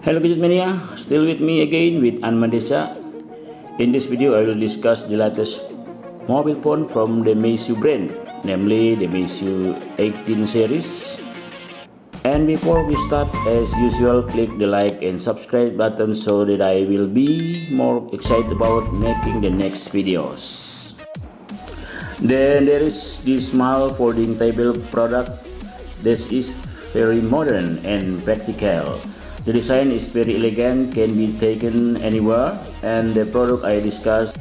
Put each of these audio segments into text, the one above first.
Hello Gadget Mania, still with me again with Desa. In this video I will discuss the latest mobile phone from the Meizu brand, namely the Meizu 18 series. And before we start, as usual, click the like and subscribe button so that I will be more excited about making the next videos. Then there is this small folding table product that is very modern and practical. The design is very elegant, can be taken anywhere, and the product I discussed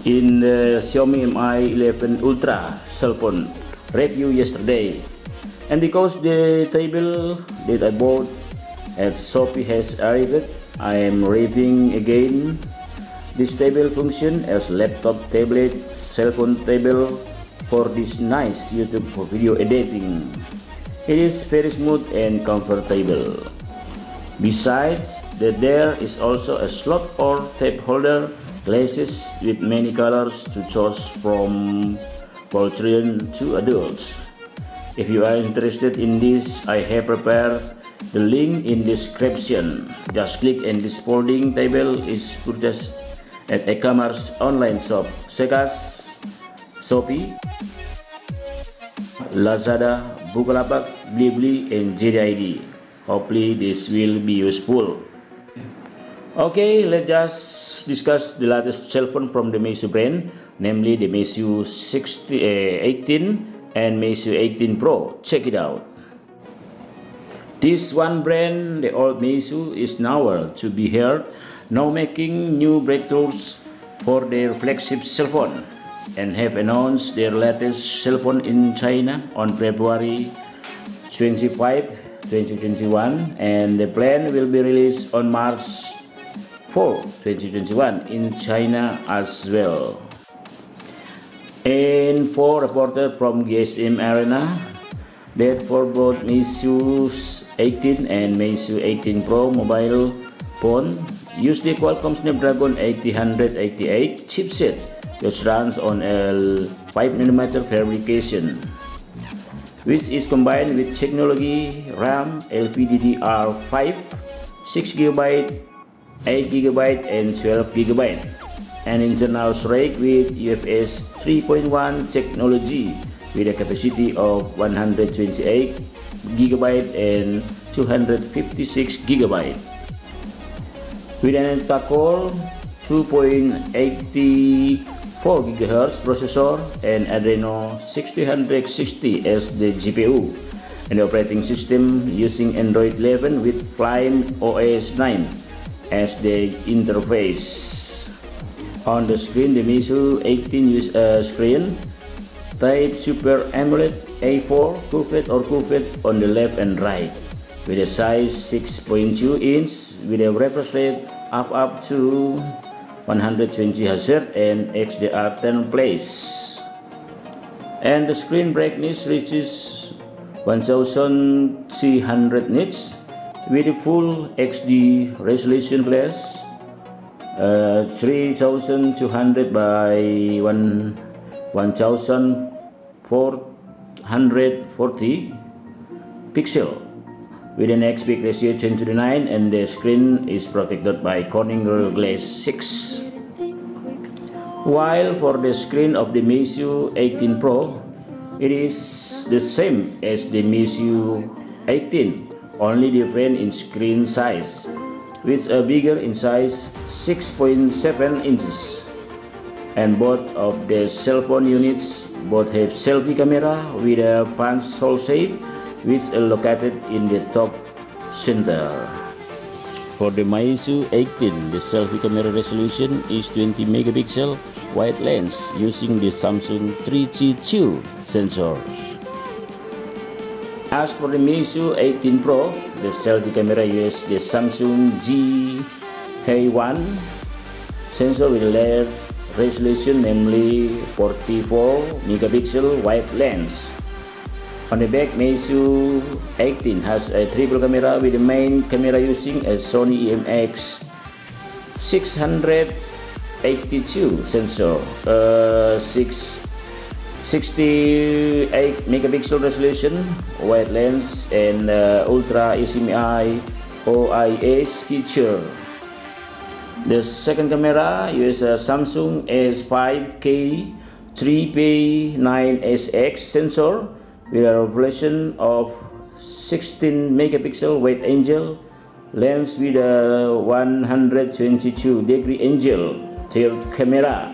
in the Xiaomi Mi 11 Ultra cell phone review yesterday. And because the table that I bought at Shopee has arrived, I am reviewing again this table function as laptop, tablet, cell phone table for this nice YouTube video editing. It is very smooth and comfortable. Besides that, there is also a slot or tape holder, glasses with many colors to choose from for children to adults. If you are interested in this, I have prepared the link in description. Just click and this folding table is purchased at e-commerce online shop such as Shopee, Lazada, Bukalapak, Blibli, and JD.id. Hopefully this will be useful. Okay, let's just discuss the latest cell phone from the Meizu brand, namely the Meizu 18 and Meizu 18 Pro. Check it out. This one brand, the old Meizu, is nowhere to be heard, now making new breakthroughs for their flagship cell phone, and have announced their latest cell phone in China on February 25, 2021, and the plan will be released on March 4, 2021 in China as well. Info reported from GSM Arena that for both Meizu 18 and Meizu 18 Pro mobile phone use the Qualcomm Snapdragon 888 chipset, which runs on a 5nm fabrication, which is combined with technology RAM LPDDR5, 6GB, 8GB, and 12GB, and internal storage with UFS 3.1 technology with a capacity of 128GB and 256GB, with an octa-core 2.84 GHz processor and Adreno 6360 as the GPU, and the operating system using Android 11 with Flame OS 9 as the interface. On the screen, the Meizu 18 uses a screen type Super AMOLED A4 curved on the left and right, with a size 6.2 inch with a refresh rate up to 120 Hz and XDR10 place, and the screen brightness reaches 1300 nits with a full HD resolution flash, 3200 by 1440 pixel with an aspect ratio 10:9, and the screen is protected by Corning Gorilla Glass 6. While for the screen of the Meizu 18 Pro, it is the same as the Meizu 18, only different in screen size, with a bigger in size 6.7 inches. And both of the cell phone units both have selfie camera with a punch hole shape, which is located in the top center. For the Meizu 18, the selfie camera resolution is 20 megapixel wide lens using the Samsung 3G2 sensors. As for the Meizu 18 Pro, the selfie camera uses the Samsung G-K1 sensor with a large resolution, namely 44 megapixel wide lens. On the back, Meizu 18 has a triple camera with the main camera using a Sony IMX 682 sensor, 6 68 megapixel resolution, wide lens, and ultra HDMI OIS feature. The second camera uses a Samsung S5K 3P9SX sensor with a resolution of 16 megapixel wide angle lens with a 122-degree angle tilt camera.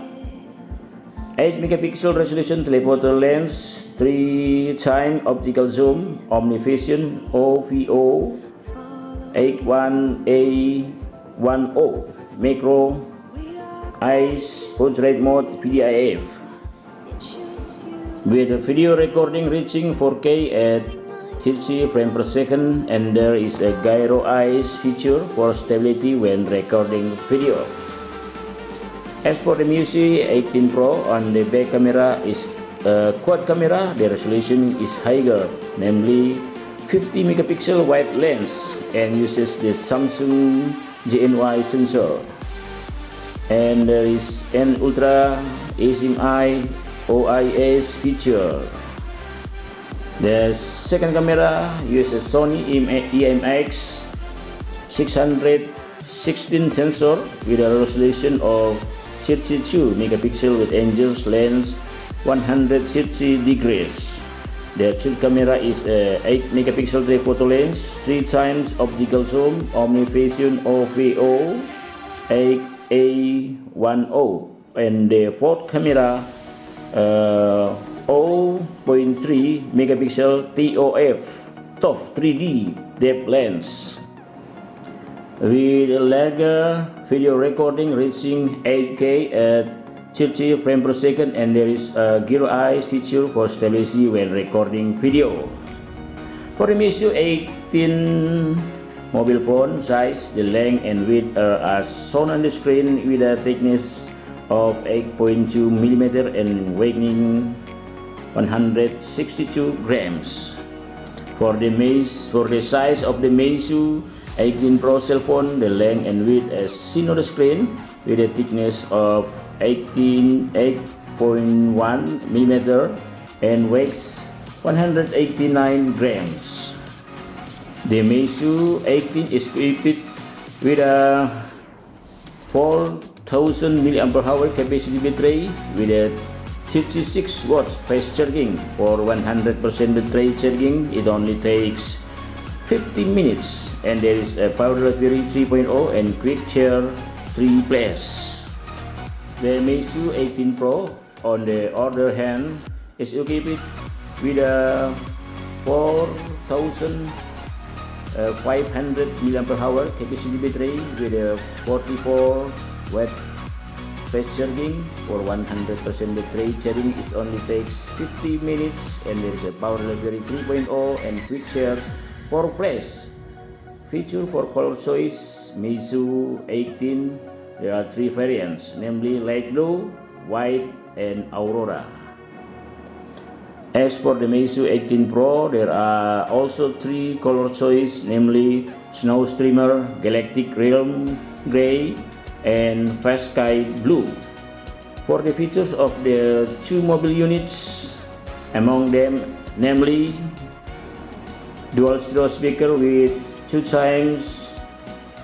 8 megapixel resolution telephoto lens, 3x optical zoom, omnivision OVO 81A10, macro, eyes, portrait mode, VDIF, with a video recording reaching 4K at 30 frames per second, and there is a gyro eyes feature for stability when recording video. As for the Meizu 18 Pro, on the back camera is a quad camera. The resolution is higher, namely 50 megapixel wide lens, and uses the Samsung GNY sensor. And there is an ultra HDMI OIS feature. The second camera uses Sony IMX 616 sensor with a resolution of 32 megapixel with angles lens 130 degrees. The third camera is a 8 megapixel telephoto lens, 3x optical zoom, omnivision OVO 8A10, and the fourth camera 0.3 megapixel TOF 3D depth lens with a larger video recording reaching 8K at 30 frames per second, and there is a gyro eyes feature for stability when recording video. For the Meizu 18 mobile phone size, the length and width are as shown on the screen, with a thickness of 8.2 mm and weighing 162 grams. For the size of the Meizu 18 Pro cell phone, the length and width as seen on the screen, with a thickness of 8.1 mm and weighs 189 grams. The Meizu 18 is equipped with a 4000 mAh capacity battery with a 36 watts fast charging. For 100% battery charging, it only takes 15 minutes, and there is a power delivery 3.0 and quick share 3 plus. The Meizu 18 Pro, on the other hand, is equipped with a 4500 mAh capacity battery with a 44 watt fast charging. For 100% battery charging, it only takes 50 minutes, and there is a power delivery 3.0 and quick charge 4 plus. Feature for color choice, Meizu 18, there are 3 variants, namely light blue, white, and aurora. As for the Meizu 18 Pro, there are also 3 color choice, namely snow streamer, galactic realm gray, and fast sky blue. For the features of the 2 mobile units, among them, namely dual stereo speaker with 2x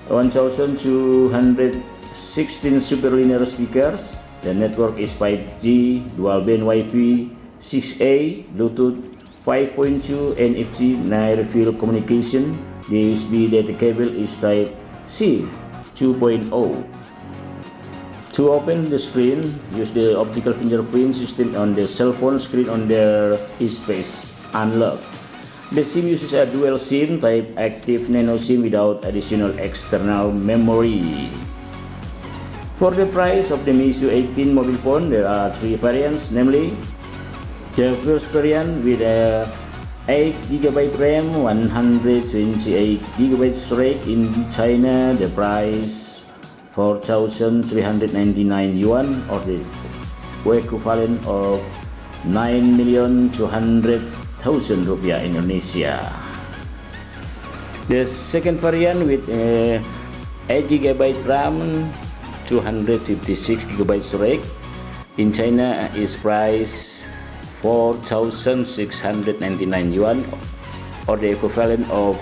1216 super linear speakers. The network is 5G, dual band Wi-Fi 6A, Bluetooth 5.2, NFC near field communication. The USB data cable is type C 2.0. To open the screen, use the optical fingerprint system on the cell phone screen on their space unlock. The SIM uses a dual SIM type active nano SIM without additional external memory. For the price of the Meizu 18 mobile phone, there are 3 variants, namely the first variant with a 8GB RAM, 128GB storage. In China, the price 4,399 yuan, or the equivalent of 9,200,000 rupiah Indonesia. The second variant with 8GB RAM, 256GB storage in China is priced 4,699 yuan, or the equivalent of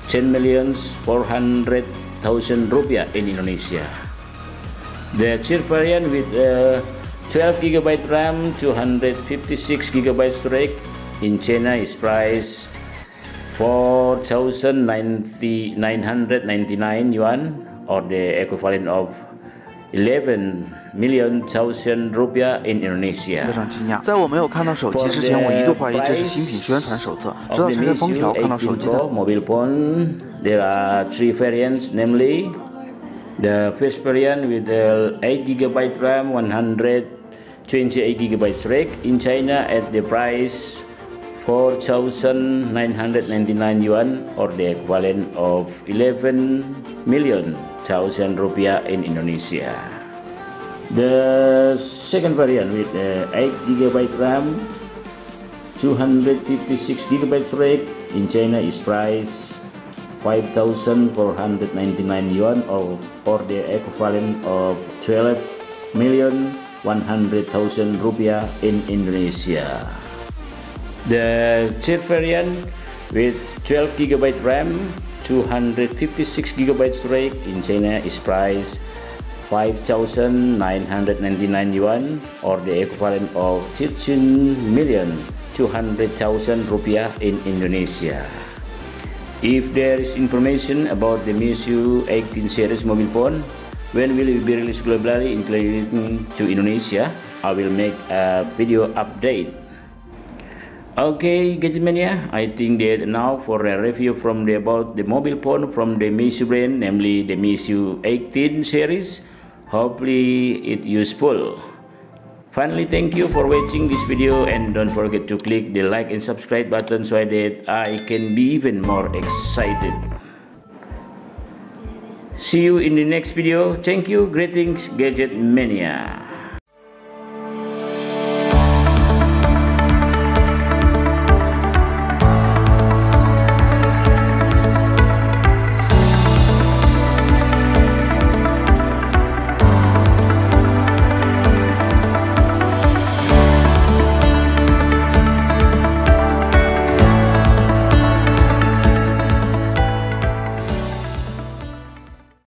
10,400,000 rupiah in Indonesia. The cheap variant with 12GB RAM, 256GB storage in China is priced 4,999 yuan, or the equivalent of 11,000,000 rupiah in Indonesia. 非常惊讶，在我没有看到手机之前，我一度怀疑这是新品宣传手册。直到拆开封条看到手机的 mobile phone, there are 3 variants, namely the first variant with 8GB RAM, 128GB storage in China at the price 4,999 yuan, or the equivalent of 11,000,000 rupiah in Indonesia. The second variant with 8GB RAM, 256GB storage in China is priced 5,499 yuan, or the equivalent of 12,100,000 rupiah in Indonesia. The cheap variant with 12GB RAM, 256GB storage in China is priced 5,999 yuan, or the equivalent of 13,200,000 rupiah in Indonesia. If there is information about the Meizu 18 series mobile phone, when will it be released globally including to Indonesia, I will make a video update. Okay, gadget mania, I think that now for a review from about the mobile phone from the Meizu brand, namely the Meizu 18 series. Hopefully it useful. Finally, thank you for watching this video, and don't forget to click the like and subscribe button so that I can be even more excited. See you in the next video. Thank you. Greetings, gadget mania.